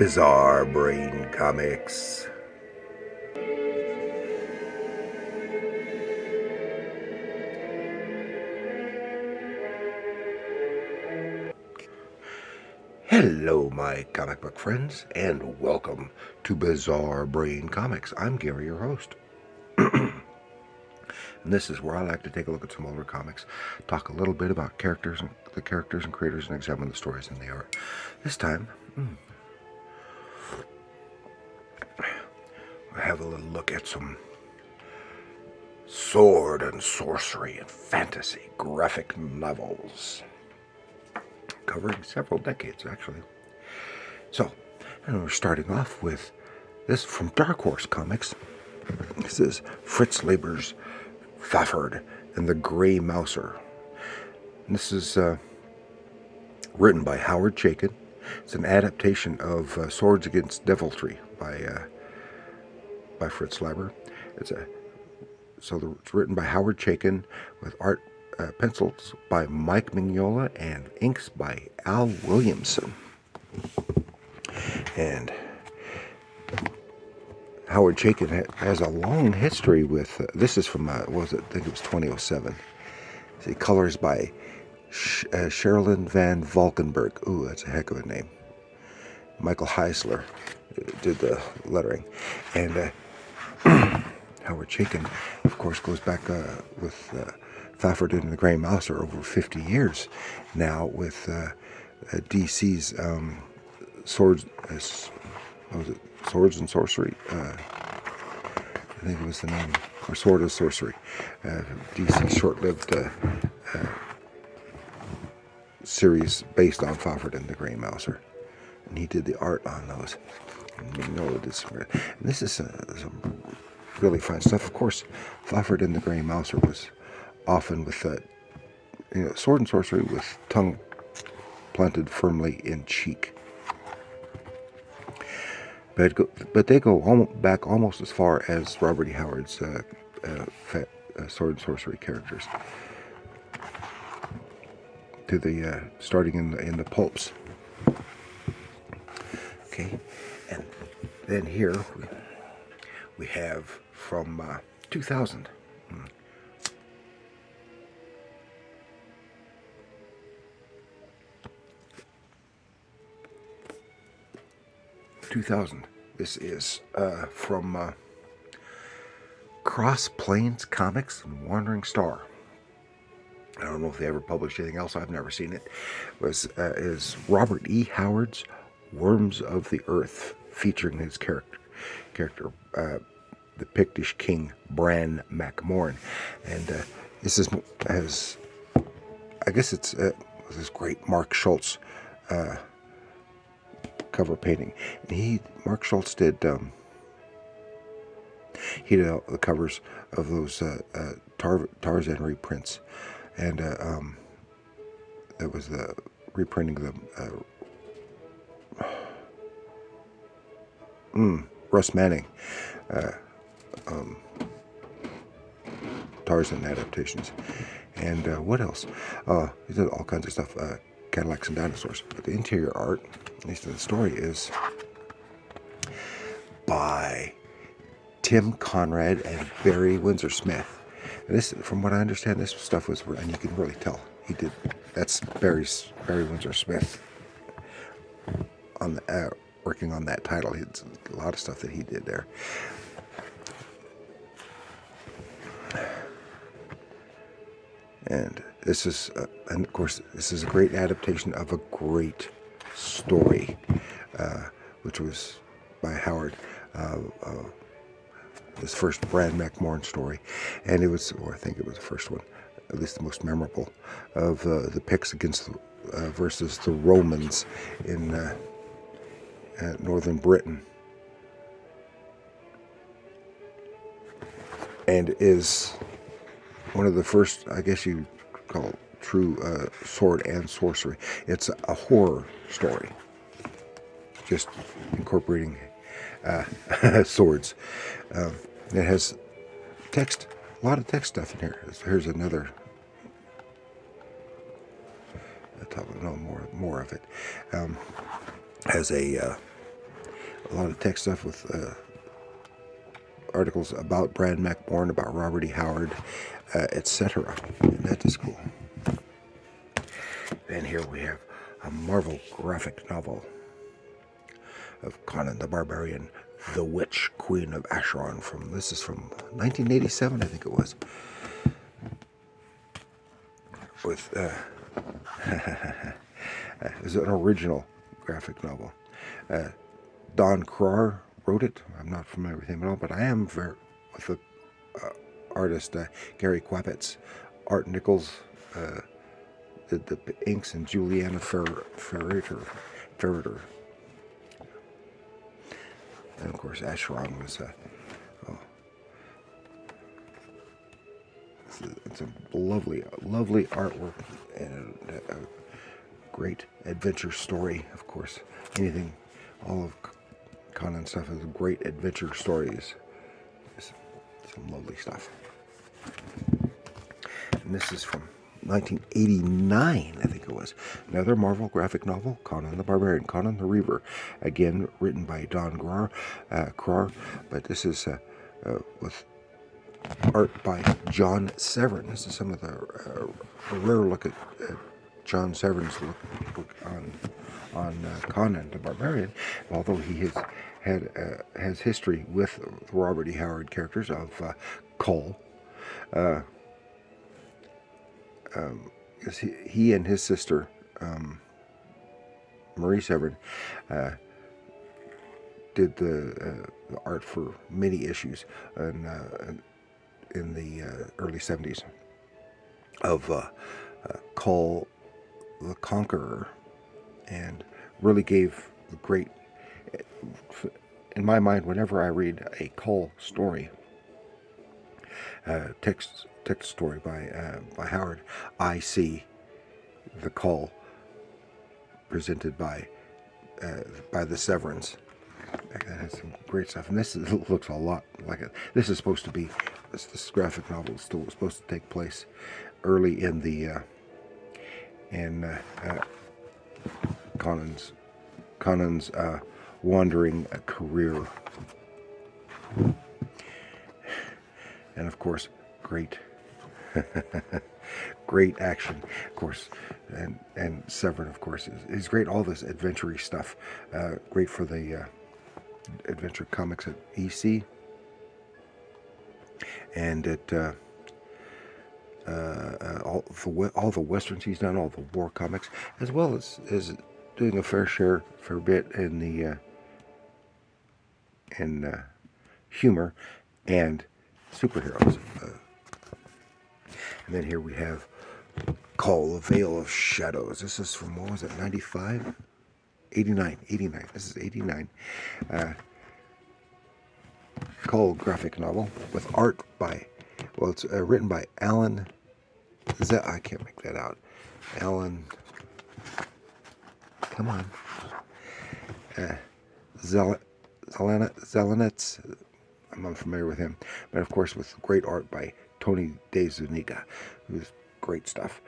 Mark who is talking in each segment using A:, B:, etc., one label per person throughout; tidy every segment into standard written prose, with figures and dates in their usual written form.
A: Bizarre Brain Comics. Hello, my comic book friends, and welcome to Bizarre Brain Comics. I'm Gary, your host. And this is where I like to take a look at some older comics, talk a little bit about the characters and creators, and examine the stories and the art. This time, I have a little look at some sword and sorcery and fantasy graphic novels, covering several decades, actually. So, and we're starting off with this from Dark Horse Comics. This is Fritz Leiber's Fafhrd and the Grey Mouser. And this is written by Howard Chaykin. It's an adaptation of Swords Against Deviltry by Fritz Leiber. It's written by Howard Chaykin with art pencils by Mike Mignola and inks by Al Williamson. And Howard Chaykin has a long history with, this is from, I think it was 2007. See, colors by Sherilyn Van Valkenburg. Ooh, that's a heck of a name. Michael Heisler did the lettering. And Howard Chaykin, of course, goes back with Fafhrd and the Grey Mouser over 50 years now with DC's Swords and Sorcery. I think it was the name, or Sword of Sorcery. DC's short-lived series based on Fafhrd and the Grey Mouser, and he did the art on those. And this is some really fine stuff. Of course, Fafhrd and the Grey Mouser was often with sword and sorcery with tongue planted firmly in cheek. But they go back almost as far as Robert E. Howard's sword and sorcery characters, to the starting in the pulps. Okay, and then here we have from 2000. 2000. This is from Cross Plains Comics and Wandering Star. I don't know if they ever published anything else. I've never seen it. Is Robert E. Howard's Worms of the Earth, featuring his character, the Pictish king Bran MacMorn, and this is I guess it's this great Mark Schultz cover painting. And Mark Schultz did he did the covers of those Tarzan reprints, and that was the reprinting of the Russ Manning Tarzan adaptations. And what else? He did all kinds of stuff, Cadillacs and Dinosaurs. But the interior art, at least in the story, is by Tim Conrad and Barry Windsor Smith. And this, from what I understand, this stuff was, and you can really tell he did. That's Barry Windsor Smith on the working on that title. It's a lot of stuff that he did there. And this is, and of course, this is a great adaptation of a great story, which was by Howard, his first Bran MacMorn story, and it was, or I think it was the first one, at least the most memorable, of the Picts against versus the Romans in northern Britain, and is one of the first, I guess you call it, true sword and sorcery. It's a horror story, just incorporating swords. It has text, a lot of text stuff in here. Here's another. I'll talk about more of it. Has a a lot of tech stuff with articles about Brad McMorn, about Robert E. Howard, etc. And that is cool. And here we have a Marvel graphic novel of Conan the Barbarian, the Witch Queen of Acheron. This is from 1987, I think it was. With it was an original graphic novel. Don Krar wrote it. I'm not familiar with him at all, but I am with the artist Gary Kwapitz. Art Nichols did the inks, and Juliana Ferreter. And of course, Acheron was it's a lovely artwork and a great adventure story. Of course, all of Conan stuff is great adventure stories. Some lovely stuff. And this is from 1989, I think it was. Another Marvel graphic novel, Conan the Barbarian, Conan the Reaver. Again, written by Don Krar, but this is with art by John Severin. This is some of the rare look at John Severin's look on Conan the Barbarian, although he has history with the Robert E. Howard characters of Kull. He and his sister, Marie Severin, did the art for many issues in the early 70s of Kull the Conqueror, and really gave the great, in my mind, whenever I read a Kull story, text story by Howard, I see the Kull presented by the Severins. That has some great stuff, and this looks a lot like it. This is supposed to be this graphic novel is still supposed to take place early in the Conan's wandering career, and of course, great action, of course, and Severin, of course, is great. All this adventure-y stuff, great for the adventure comics at EC, and at all the westerns he's done, all the war comics, as well as doing a fair bit in the humor and superheroes. And then here we have Kull, the Veil of Shadows. This is from, what was it, 95? 89. This is 89. Kull graphic novel with art by, it's written by Alan. I can't make that out. Alan. Come on. Zelenitz. I'm unfamiliar with him, but of course with great art by Tony De Zuniga, who's great stuff.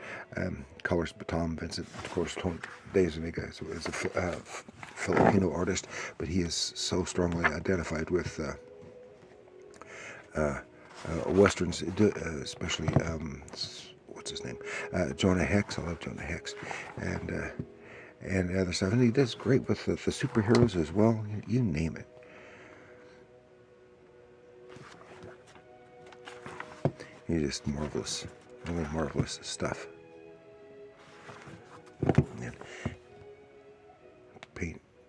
A: Colors by Tom Vincent. Of course, Tony De Zuniga is a Filipino artist, but he is so strongly identified with westerns, especially what's his name, Jonah Hex. I love Jonah Hex, and other stuff. And he does great with the superheroes as well. You name it. He's just marvelous, really marvelous stuff. And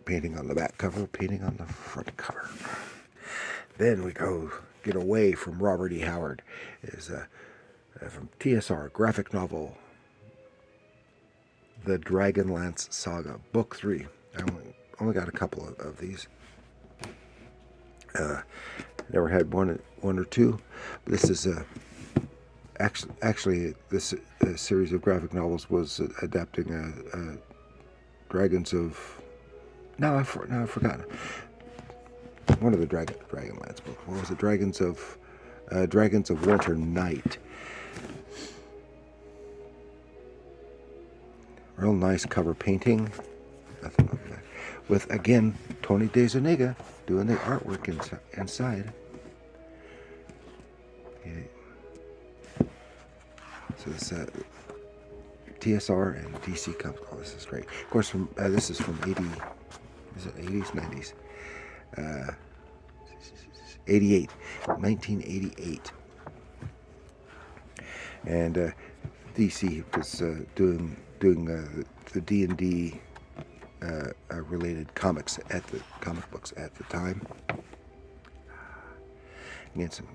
A: painting on the back cover, painting on the front cover. Then we get away from Robert E. Howard. Is from TSR graphic novel, The Dragonlance Saga, Book 3. I only got a couple of these. Never had one or two. This is actually this series of graphic novels was adapting Dragons of. No, I've forgotten. One of the Dragonlance books. What was it? Dragons of Winter Night. Real nice cover painting. Nothing like that. with, again, Tony DeZuniga doing the artwork inside. So this TSR and DC Comics. Oh, this is great. Of course, from this is from 80s, 90s? 88, 1988. And DC was doing the D&D related comics comic books at the time. Again, some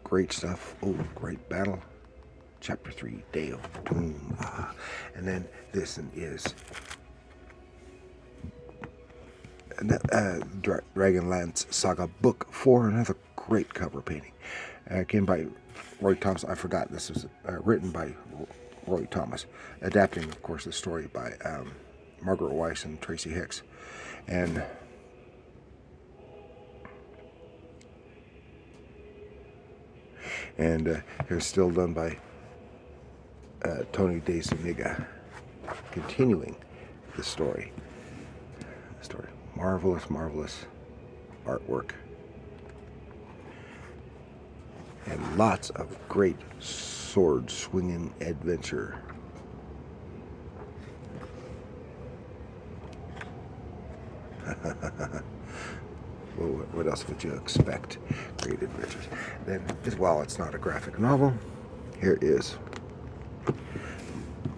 A: great stuff. Oh, great battle. Chapter 3, Day of Doom. And then this is Dragonlance Saga Book 4, another great cover painting. Again by Roy Thomas. I forgot this was written by Roy Thomas, adapting, of course, the story by Margaret Weiss and Tracy Hicks. And it was still done by Tony DeZuniga, continuing the story. Marvelous, marvelous artwork. And lots of great sword swinging adventure. Well, what else would you expect? Great adventures. Then, while it's not a graphic novel, here is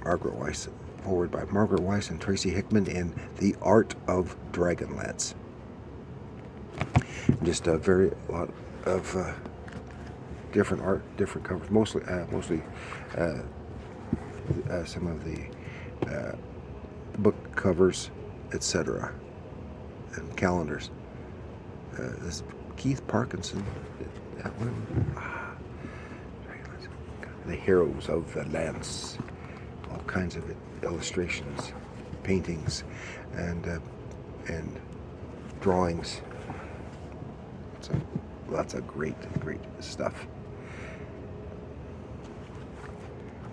A: Margaret Weiss, forward by Margaret Weiss and Tracy Hickman, in The Art of Dragonlance. Just a lot of different art, different covers, mostly some of the book covers, etc., and calendars. This is Keith Parkinson. That one. The Heroes of the Lance. All kinds of illustrations, paintings, and drawings. So lots of great stuff.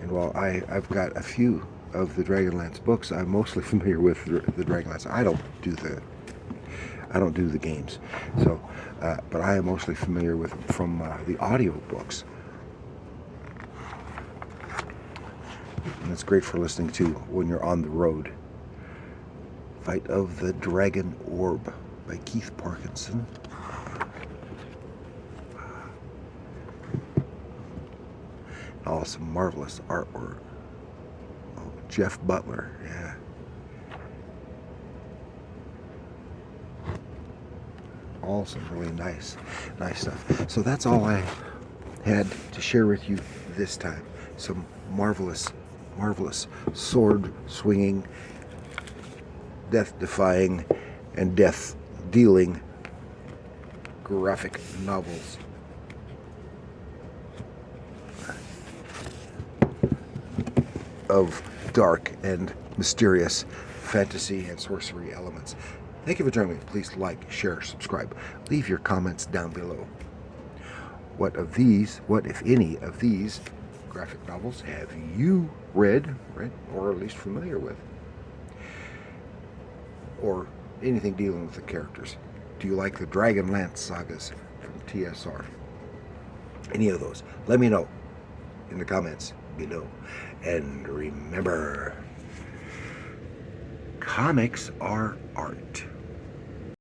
A: And while I've got a few of the Dragonlance books, I'm mostly familiar with the Dragonlance. I don't do the games, so but I am mostly familiar with them from the audio books. And it's great for listening to when you're on the road. Fight of the Dragon Orb by Keith Parkinson. Oh, some marvelous artwork. Oh, Jeff Butler, yeah. All some really nice stuff. So that's all I had to share with you this time. Some marvelous sword swinging, death defying, and death dealing graphic novels. Of dark and mysterious fantasy and sorcery elements. Thank you for joining me. Please like, share, subscribe. Leave your comments down below. What if any of these graphic novels have you read, or at least familiar with? Or anything dealing with the characters? Do you like the Dragonlance sagas from TSR? Any of those? Let me know in the comments below. And remember, comics are art.